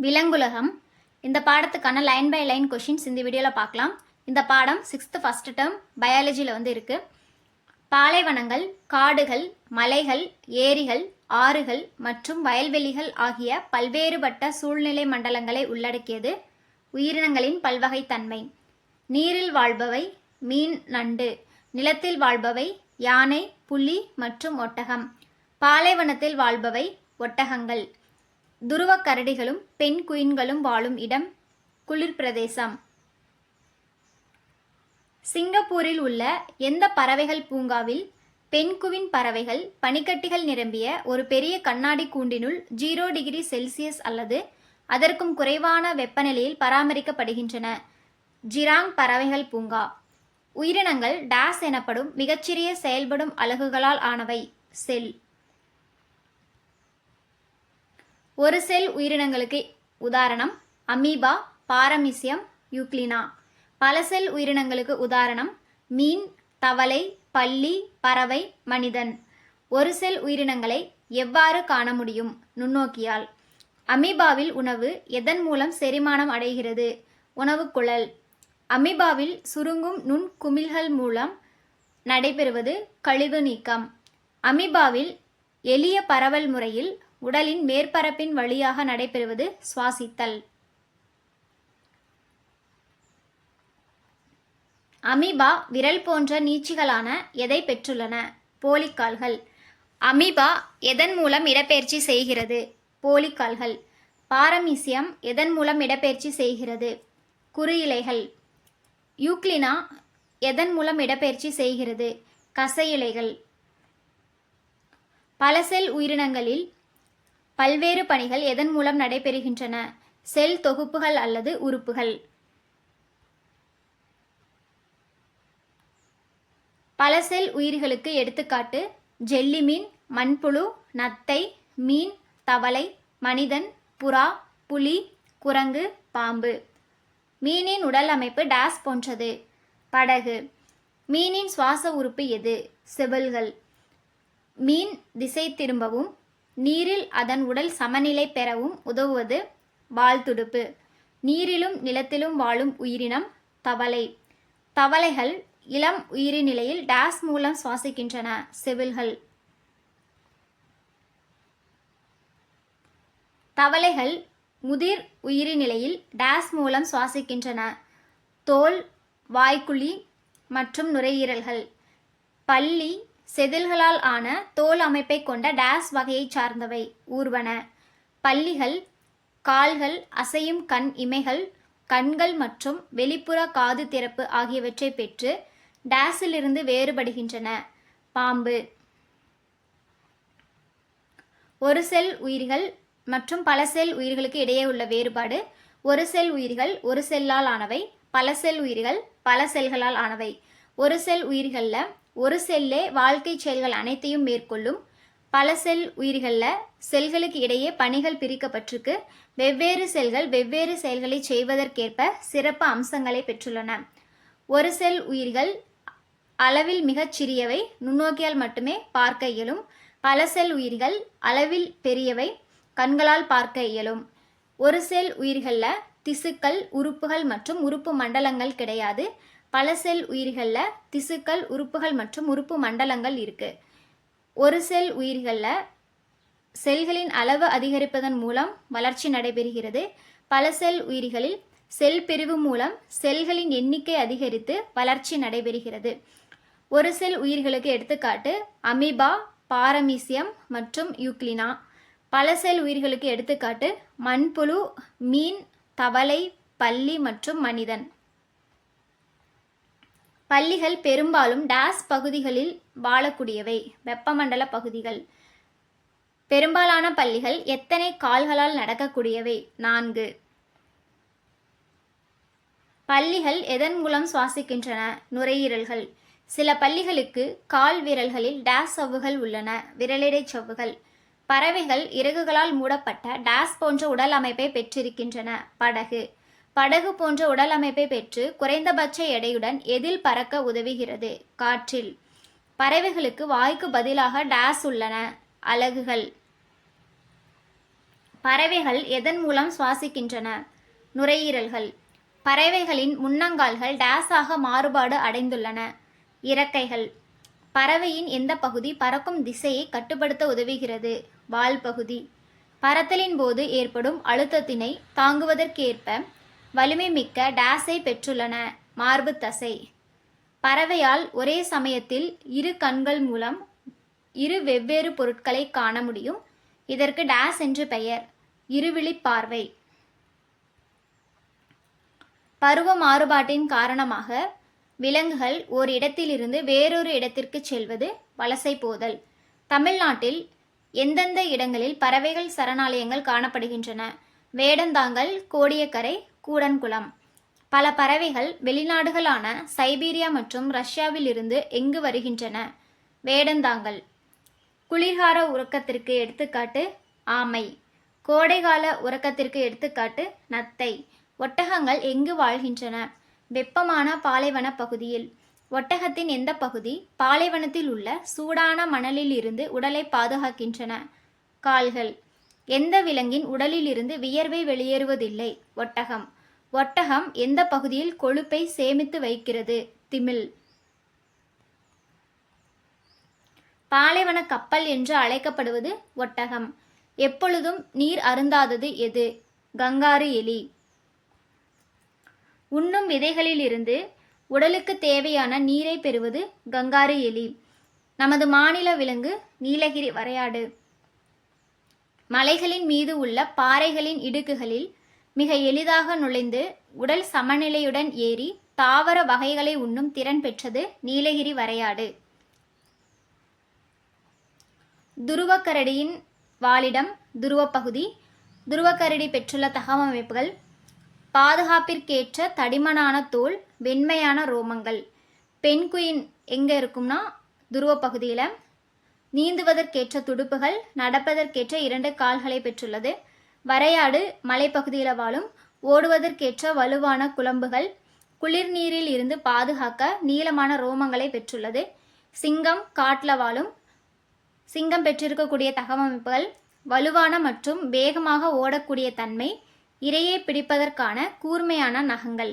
விலங்குலகம். இந்த பாடத்துக்கான line by line questions இந்த வீடியோவில் பார்க்கலாம். இந்த பாடம் 6th ஃபர்ஸ்ட் டேர்ம் பயாலஜியில் இருக்குது. பாலைவனங்கள், காடுகள், மலைகள், ஏரிகள், ஆறுகள் மற்றும் வயல்வெளிகள் ஆகிய பல்வேறுபட்ட சூழ்நிலை மண்டலங்களை உள்ளடக்கியது. உயிரினங்களின் பல்வகைத்தன்மை. நீரில் வாழ்பவை மீன், நண்டு. நிலத்தில் வாழ்பவை யானை, புலி மற்றும் ஒட்டகம். பாலைவனத்தில் வாழ்பவை ஒட்டகங்கள். துருவ கரடிகளும் பெண் குயின்களும் வாழும் இடம் குளிர் பிரதேசம். சிங்கப்பூரில் உள்ள எந்த பறவைகள் பூங்காவில் பெண்குவின் பறவைகள் பனிக்கட்டிகள் நிரம்பிய ஒரு பெரிய கண்ணாடி கூண்டினுள் 0 டிகிரி செல்சியஸ் அல்லது அதற்கும் குறைவான வெப்பநிலையில் பராமரிக்கப்படுகின்றன? ஜிராங் பறவைகள் பூங்கா. உயிரினங்கள் டாஸ் எனப்படும் மிகச்சிறிய செயல்படும் அலகுகளால் ஆனவை. செல். ஒரு செல் உயிரினங்களுக்கு உதாரணம் அமீபா, பாரமீசியம், யூக்ளினா. பல செல் உயிரினங்களுக்கு உதாரணம் மீன், தவளை, பல்லி, பறவை, மனிதன். ஒரு செல் உயிரினங்களை எவ்வாறு காண முடியும்? நுண்ணோக்கியால். அமீபாவில் உணவு எதன் மூலம் செரிமானம் அடைகிறது? உணவுக்குழல். அமீபாவில் சுருங்கும் நுண்குமிழ்கள் மூலம் நடைபெறுவது கழிவு நீக்கம். அமீபாவில் எளிய பரவல் முறையில் உடலின் மேற்பரப்பின் வழியாக நடைபெறுவது சுவாசித்தல். அமீபா விரல் போன்ற நீட்சிகளான எதை பெற்றுள்ளன? போலிக்கால்கள். அமீபா எதன் மூலம் இடப்பெயர்ச்சி செய்கிறது? போலிக்கால்கள். பாரமீசியம் எதன் மூலம் இடப்பெயர்ச்சி செய்கிறது? குறு இலைகள். யூக்ளினா எதன் மூலம் இடப்பெயர்ச்சி செய்கிறது? கசை இலைகள். பல செல் உயிரினங்களில் பல்வேறு பணிகள் எதன் மூலம் நடைபெறுகின்றன? செல் தொகுப்புகள் அல்லது உறுப்புகள். பல செல் உயிர்களுக்கு எடுத்துக்காட்டு ஜெல்லிமீன், மண்புழு, நத்தை, மீன், தவளை, மனிதன், புறா, புலி, குரங்கு, பாம்பு. மீனின் உடல் அமைப்பு டாஸ் போன்றது. படகு. மீனின் சுவாச உறுப்பு எது? செதில்கள். மீன் திசை திரும்பவும் நீரில் அதன் உடல் சமநிலை பெறவும் உதவுவது வால் துடுப்பு. நீரிலும் நிலத்திலும் வாழும் உயிரினம் தவளை. தவளைகள் இளம் உயிரி நிலையில் டாஸ் மூலம் சுவாசிக்கின்றன? செதில்கள். தவளைகள் முதிர் உயிரி நிலையில் டாஸ் மூலம் சுவாசிக்கின்றன? தோல், வாய்க்குழி மற்றும் நுரையீரல்கள். பல்லி செதில்களால் ஆன தோல் அமைப்பை கொண்ட டாஸ் வகையை சார்ந்தவை. ஊர்வன. பல்லிகள் கால்கள், அசையும் கண் இமைகள், கண்கள் மற்றும் வெளிப்புற காது திறப்பு ஆகியவற்றை பெற்று டாஸிலிருந்து வேறுபடுகின்றன. பாம்பு. ஒரு செல் உயிர்கள் மற்றும் பல செல் உயிர்களுக்கு இடையே உள்ள வேறுபாடு. ஒரு செல் உயிர்கள் ஒரு செல்லால் ஆனவை. பல செல் உயிர்கள் பல செல்களால் ஆனவை. ஒரு செல் உயிர்களில் ஒரு செல்லே வாழ்க்கை செயல்கள் அனைத்தையும் மேற்கொள்ளும். பல செல் உயிர்களில் செல்களுக்கு இடையே பணிகள் பிரிக்கப்பட்டிருக்கு. வெவ்வேறு செல்கள் வெவ்வேறு செயல்களை செய்வதற்கேற்ப சிறப்பு அம்சங்களை பெற்றுள்ளன. ஒரு செல் உயிர்கள் அளவில் மிகச் சிறியவை, நுண்ணோக்கியால் மட்டுமே பார்க்க இயலும். பல செல் உயிர்கள் அளவில் பெரியவை, கண்களால் பார்க்க இயலும். ஒரு செல் உயிர்களில் திசுக்கள், உறுப்புகள் மற்றும் உறுப்பு மண்டலங்கள் கிடையாது. பல செல் உயிர்களில் திசுக்கள், உறுப்புகள் மற்றும் உறுப்பு மண்டலங்கள் இருக்கு. ஒரு செல் உயிர்களில் செல்களின் அளவு அதிகரிப்பதன் மூலம் வளர்ச்சி நடைபெறுகிறது. பல செல் உயிர்களில் செல் பிரிவு மூலம் செல்களின் எண்ணிக்கை அதிகரித்து வளர்ச்சி நடைபெறுகிறது. ஒரு செல் உயிர்களுக்கு எடுத்துக்காட்டு அமீபா, பாரமீசியம் மற்றும் யூக்ளினா. பல செல் உயிர்களுக்கு எடுத்துக்காட்டு மண்புழு, மீன், தவளை, பல்லி மற்றும் மனிதன். பல்லிகள் பெரும்பாலும் டாஸ் பகுதிகளில் வாழக்கூடியவை. வெப்பமண்டல பகுதிகள். பெரும்பாலான பல்லிகள் எத்தனை கால்களால் நடக்கக்கூடியவை? 4. பல்லிகள் எதன் மூலம் சுவாசிக்கின்றன? நுரையீரல்கள். சில பல்லிகளுக்கு கால் விரல்களில் டாஸ் சவ்வுகள் உள்ளன. விரலிடை சவ்வுகள். பறவைகள் இறகுகளால் மூடப்பட்ட டாஸ் போன்ற உடல் அமைப்பை பெற்றிருக்கின்றன. படகு. படகு போன்ற உடல் அமைப்பை பெற்று குறைந்தபட்ச எடையுடன் எதில் பறக்க உதவுகிறது? காற்றில். பறவைகளுக்கு வாய்க்கு பதிலாக டாஸ் உள்ளன. அலகுகள். பறவைகள் எதன் மூலம் சுவாசிக்கின்றன? நுரையீரல்கள். பறவைகளின் முன்னங்கால்கள் டேஸாக மாறுபாடு அடைந்துள்ளன. இறக்கைகள். பறவையின் எந்த பகுதி பறக்கும் திசையை கட்டுப்படுத்த உதவுகிறது? வால் பகுதி. பறத்தலின் போது ஏற்படும் அழுத்தத்தினை தாங்குவதற்கேற்ப வலிமை மிக்க டேஸை பெற்றுள்ளன. மார்பு தசை. பறவையால் ஒரே சமயத்தில் இரு கண்கள் மூலம் இரு வெவ்வேறு பொருட்களை காண முடியும். இதற்கு டேஸ் என்று பெயர். இருவிழி பார்வை. பருவ மாறுபாட்டின் காரணமாக விலங்குகள் ஓர் இடத்திலிருந்து வேறொரு இடத்திற்கு செல்வது வலசை போதல். தமிழ்நாட்டில் எந்தெந்த இடங்களில் பறவைகள் சரணாலயங்கள் காணப்படுகின்றன? வேடந்தாங்கல், கோடியக்கரை, கூடன்குளம். பல பறவைகள் வெளிநாடுகளான சைபீரியா மற்றும் ரஷ்யாவில் இருந்து எங்கு வருகின்றன? வேடந்தாங்கல். குளிர்கால உறக்கத்திற்கு எடுத்துக்காட்டு ஆமை. கோடைகால உறக்கத்திற்கு எடுத்துக்காட்டு நத்தை. ஒட்டகங்கள் எங்கு வாழ்கின்றன? வெப்பமான பாலைவன பகுதியில். ஒட்டகத்தின் எந்த பகுதி பாலைவனத்தில் உள்ள சூடான மணலில் இருந்து உடலை பாதுகாக்கின்றன? கால்கள். எந்த விலங்கின் உடலில் இருந்து வியர்வை வெளியேறுவதில்லை? ஒட்டகம். ஒட்டகம் எந்த பகுதியில் கொழுப்பை சேமித்து வைக்கிறது? திமில். பாலைவன கப்பல் என்று அழைக்கப்படுவது ஒட்டகம். எப்பொழுதும் நீர் அருந்தாதது எது? கங்காரு எலி. உண்ணும் விதைகளிலிருந்து உடலுக்கு தேவையான நீரை பெறுவது கங்காரு எலி. நமது மாநில விலங்கு நீலகிரி வரையாடு. மலைகளின் மீது உள்ள பாறைகளின் இடுக்குகளில் மிக எளிதாக நுழைந்து உடல் சமநிலையுடன் ஏறி தாவர வகைகளை உண்ணும் திறன் பெற்றது நீலகிரி வரையாடு. துருவக்கரடியின் வாழிடம் துருவப்பகுதி. துருவக்கரடி பெற்றுள்ள தகவமைப்புகள்: பாதுகாப்பிற்கேற்ற தடிமனான தோல், வெண்மையான ரோமங்கள். பெண்குயின் எங்கே இருக்கும்னா துருவப்பகுதியில். நீந்துவதற்கேற்ற துடுப்புகள், நடப்பதற்கேற்ற 2 கால்களை பெற்றுள்ளது. வரையாடு மலைப்பகுதியில் வாழும். ஓடுவதற்கேற்ற வலுவான குளம்புகள். குளிர் நீரில் இருந்து பாதுகாக்க நீளமான ரோமங்களை பெற்றுள்ளது. சிங்கம் காட்டில் வாழும். சிங்கம் பெற்றிருக்கக்கூடிய தகவமைப்புகள்: வலுவான மற்றும் வேகமாக ஓடக்கூடிய தன்மை, இரையை பிடிப்பதற்கான கூர்மையான நகங்கள்.